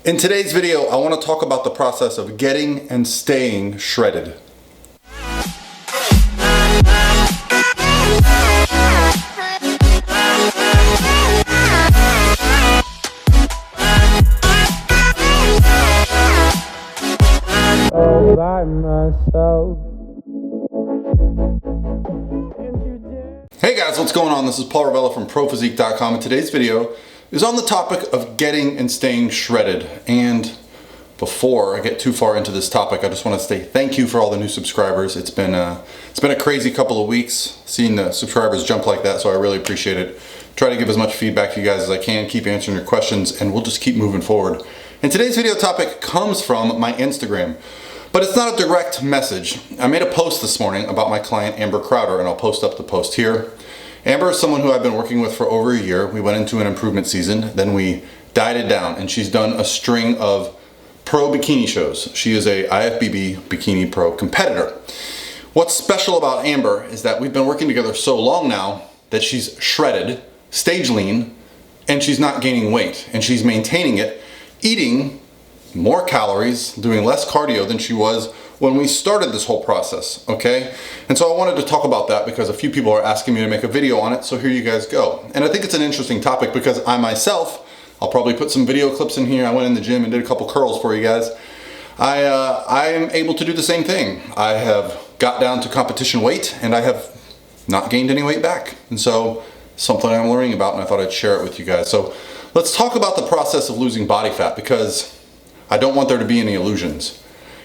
In today's video, I want to talk about the process of getting and staying shredded. All by myself. Hey guys, what's going on? This is Paul Ravella from ProPhysique.com, and today's video is on the topic of getting and staying shredded. And before I get too far into this topic, I just want to say thank you for all the new subscribers. It's been a crazy couple of weeks seeing the subscribers jump like that, so I really appreciate it. Try to give as much feedback to you guys as I can, keep answering your questions, and we'll just keep moving forward. And today's video topic comes from my Instagram, but it's not a direct message. I made a post this morning about my client Amber Crowder, and I'll post up the post here. Amber is someone who I've been working with for over a year. We went into an improvement season, then we dieted down, and she's done a string of pro bikini shows. She is a IFBB Bikini Pro competitor. What's special about Amber is that we've been working together so long now that she's shredded, stage lean, and she's not gaining weight, and she's maintaining it, eating more calories, doing less cardio than she was when we started this whole process, okay? And so I wanted to talk about that because a few people are asking me to make a video on it, so here you guys go. And I think it's an interesting topic because I myself, I'll probably put some video clips in here. I went in the gym and did a couple curls for you guys. I am able to do the same thing. I have got down to competition weight and I have not gained any weight back. And so something I'm learning about, and I thought I'd share it with you guys. So let's talk about the process of losing body fat because I don't want there to be any illusions.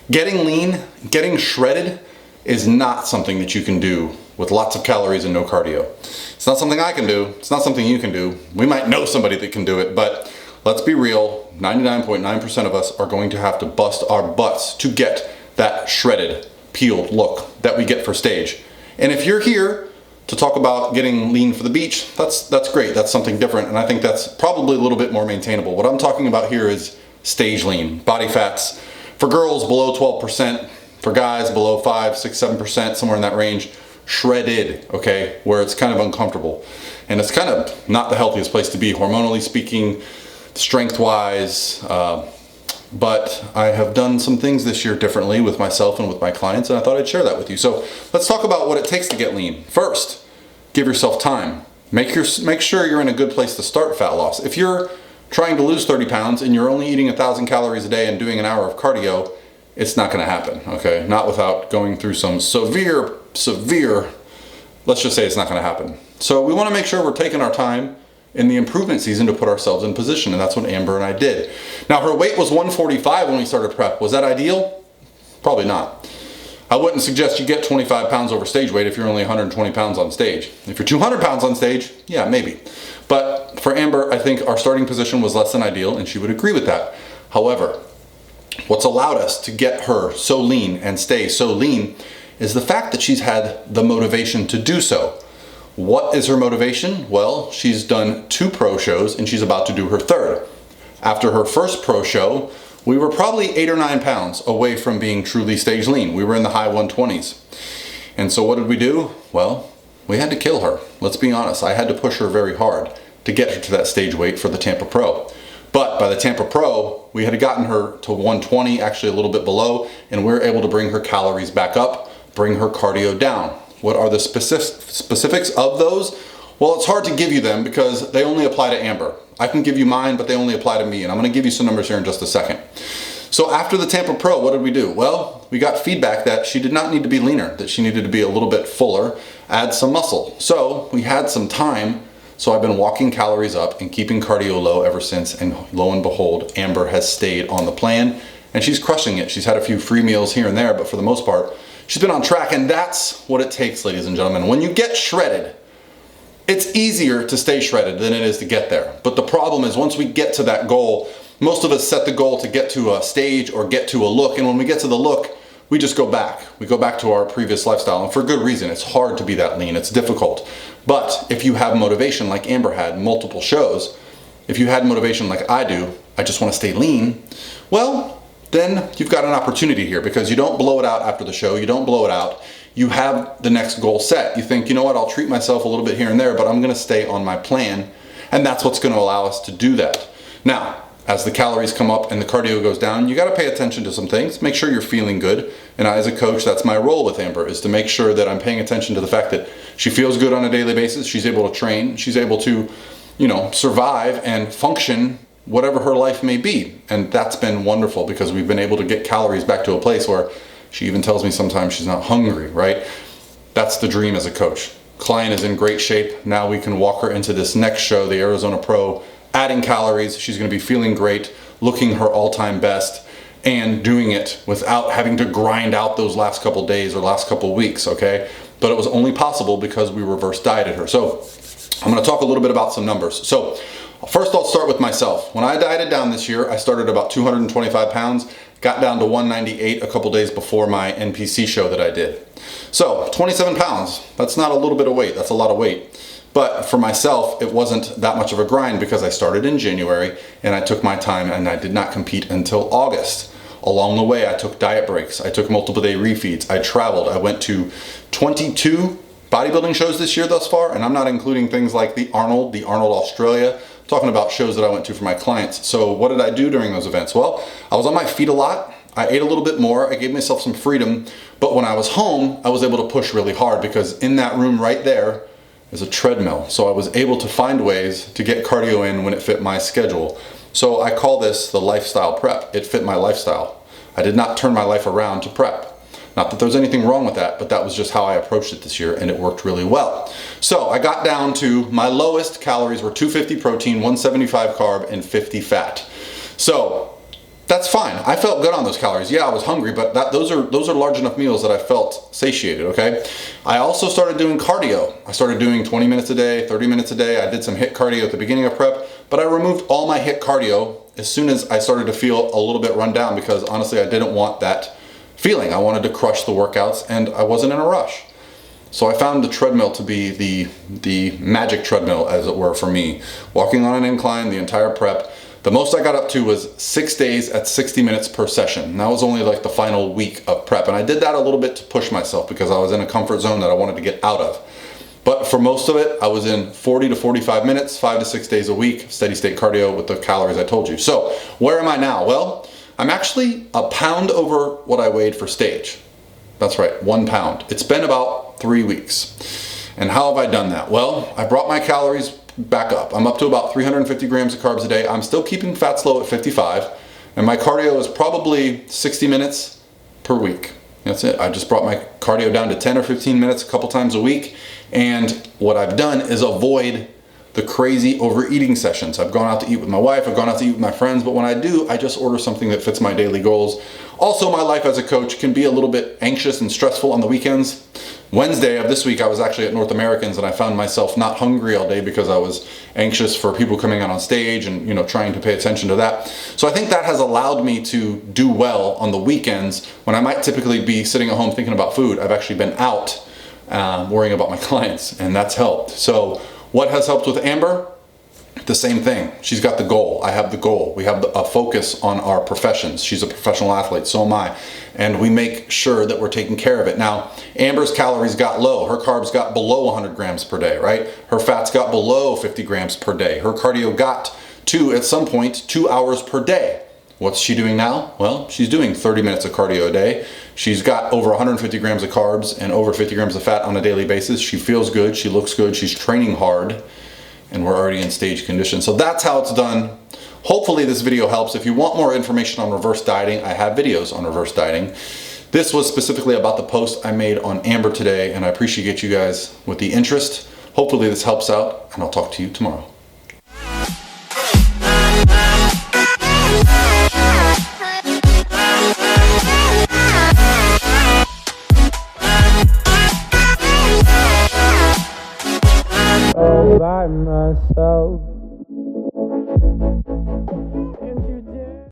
Getting lean, getting shredded is not something that you can do with lots of calories and no cardio. It's not something I can do. It's not something you can do. We might know somebody that can do it, but let's be real, 99.9% of us are going to have to bust our butts to get that shredded, peeled look that we get for stage. And if you're here to talk about getting lean for the beach, that's great. That's something different, and I think that's probably a little bit more maintainable. What I'm talking about here is stage lean, body fats. For girls, below 12%. For guys, below 5, 6, 7%, somewhere in that range. Shredded, okay, where it's kind of uncomfortable. And it's kind of not the healthiest place to be, hormonally speaking, strength-wise. But I have done some things this year differently with myself and with my clients, and I thought I'd share that with you. So let's talk about what it takes to get lean. First, give yourself time. Make sure you're in a good place to start fat loss. If you're trying to lose 30 pounds and you're only eating 1,000 calories a day and doing an hour of cardio, it's not going to happen, okay? Not without going through some severe, let's just say it's not going to happen. So we want to make sure we're taking our time in the improvement season to put ourselves in position, and that's what Amber and I did. Now, her weight was 145 when we started prep. Was that ideal? Probably not. I wouldn't suggest you get 25 pounds over stage weight if you're only 120 pounds on stage. If you're 200 pounds on stage, yeah, maybe. But for Amber, I think our starting position was less than ideal, and she would agree with that. However, what's allowed us to get her so lean and stay so lean is the fact that she's had the motivation to do so. What is her motivation? Well, she's done 2 pro shows, and she's about to do her 3rd. After her first pro show, we were probably 8 or 9 pounds away from being truly stage lean. We were in the high 120s. And so what did we do? Well, we had to kill her. Let's be honest. I had to push her very hard to get her to that stage weight for the Tampa Pro. But by the Tampa Pro, we had gotten her to 120, actually a little bit below, and we were able to bring her calories back up, bring her cardio down. What are the specifics of those? Well, it's hard to give you them because they only apply to Amber. I can give you mine, but they only apply to me, and I'm going to give you some numbers here in just a second. So after the Tampa Pro, what did we do? Well, we got feedback that she did not need to be leaner, that she needed to be a little bit fuller, add some muscle. So we had some time, so I've been walking calories up and keeping cardio low ever since, and lo and behold, Amber has stayed on the plan, and she's crushing it. She's had a few free meals here and there, but for the most part, she's been on track, and that's what it takes, ladies and gentlemen. When you get shredded, it's easier to stay shredded than it is to get there. But the problem is once we get to that goal, most of us set the goal to get to a stage or get to a look, and when we get to the look, we just go back. We go back to our previous lifestyle, and for good reason. It's hard to be that lean. It's difficult. But if you have motivation like Amber had, multiple shows, if you had motivation like I do, I just want to stay lean, well, then you've got an opportunity here because you don't blow it out after the show. You don't blow it out. You have the next goal set. You think, you know what, I'll treat myself a little bit here and there, but I'm going to stay on my plan. And that's what's going to allow us to do that. Now, as the calories come up and the cardio goes down, you got to pay attention to some things. Make sure you're feeling good. And as a coach, that's my role with Amber, is to make sure that I'm paying attention to the fact that she feels good on a daily basis. She's able to train. She's able to, survive and function whatever her life may be. And that's been wonderful because we've been able to get calories back to a place where she even tells me sometimes she's not hungry, right? That's the dream as a coach. Client is in great shape. Now we can walk her into this next show, the Arizona Pro, adding calories. She's going to be feeling great, looking her all-time best, and doing it without having to grind out those last couple days or last couple weeks, okay? But it was only possible because we reverse dieted her. So I'm going to talk a little bit about some numbers. So first I'll start with myself. When I dieted down this year, I started about 225 pounds, got down to 198 a couple days before my NPC show that I did. So 27 pounds, that's not a little bit of weight, that's a lot of weight. But for myself, it wasn't that much of a grind because I started in January and I took my time and I did not compete until August. Along the way, I took diet breaks, I took multiple day refeeds, I traveled, I went to 22 bodybuilding shows this year thus far, and I'm not including things like the Arnold Australia. I'm talking about shows that I went to for my clients. So what did I do during those events? Well, I was on my feet a lot. I ate a little bit more. I gave myself some freedom. But when I was home, I was able to push really hard because in that room right there is a treadmill. So I was able to find ways to get cardio in when it fit my schedule. So I call this the lifestyle prep. It fit my lifestyle. I did not turn my life around to prep. Not that there's anything wrong with that, but that was just how I approached it this year, and it worked really well. So I got down to my lowest calories were 250 protein, 175 carb, and 50 fat. So that's fine. I felt good on those calories. Yeah, I was hungry, but those are large enough meals that I felt satiated, okay? I also started doing cardio. I started doing 20 minutes a day, 30 minutes a day. I did some HIIT cardio at the beginning of prep, but I removed all my HIIT cardio as soon as I started to feel a little bit run down because honestly, I didn't want that feeling. I wanted to crush the workouts and I wasn't in a rush. So I found the treadmill to be the magic treadmill, as it were, for me. Walking on an incline the entire prep. The most I got up to was 6 days at 60 minutes per session. And that was only like the final week of prep. And I did that a little bit to push myself because I was in a comfort zone that I wanted to get out of. But for most of it, I was in 40 to 45 minutes, 5 to 6 days a week, steady state cardio with the calories I told you. So where am I now? Well, I'm actually a pound over what I weighed for stage. That's right, 1 pound. It's been about 3 weeks. And how have I done that? Well, I brought my calories back up. I'm up to about 350 grams of carbs a day. I'm still keeping fats low at 55. And my cardio is probably 60 minutes per week. That's it. I just brought my cardio down to 10 or 15 minutes a couple times a week. And what I've done is avoid the crazy overeating sessions. I've gone out to eat with my wife, I've gone out to eat with my friends, but when I do, I just order something that fits my daily goals. Also, my life as a coach can be a little bit anxious and stressful on the weekends. Wednesday of this week, I was actually at North Americans and I found myself not hungry all day because I was anxious for people coming out on stage and trying to pay attention to that. So I think that has allowed me to do well on the weekends when I might typically be sitting at home thinking about food. I've actually been out worrying about my clients, and that's helped. So what has helped with Amber? The same thing. She's got the goal. I have the goal. We have a focus on our professions. She's a professional athlete, so am I. And we make sure that we're taking care of it. Now, Amber's calories got low. Her carbs got below 100 grams per day, right? Her fats got below 50 grams per day. Her cardio got to, at some point, 2 hours per day. What's she doing now? Well, she's doing 30 minutes of cardio a day. She's got over 150 grams of carbs and over 50 grams of fat on a daily basis. She feels good. She looks good. She's training hard. And we're already in stage condition. So that's how it's done. Hopefully this video helps. If you want more information on reverse dieting, I have videos on reverse dieting. This was specifically about the post I made on Amber today, and I appreciate you guys with the interest. Hopefully this helps out, and I'll talk to you tomorrow. By myself.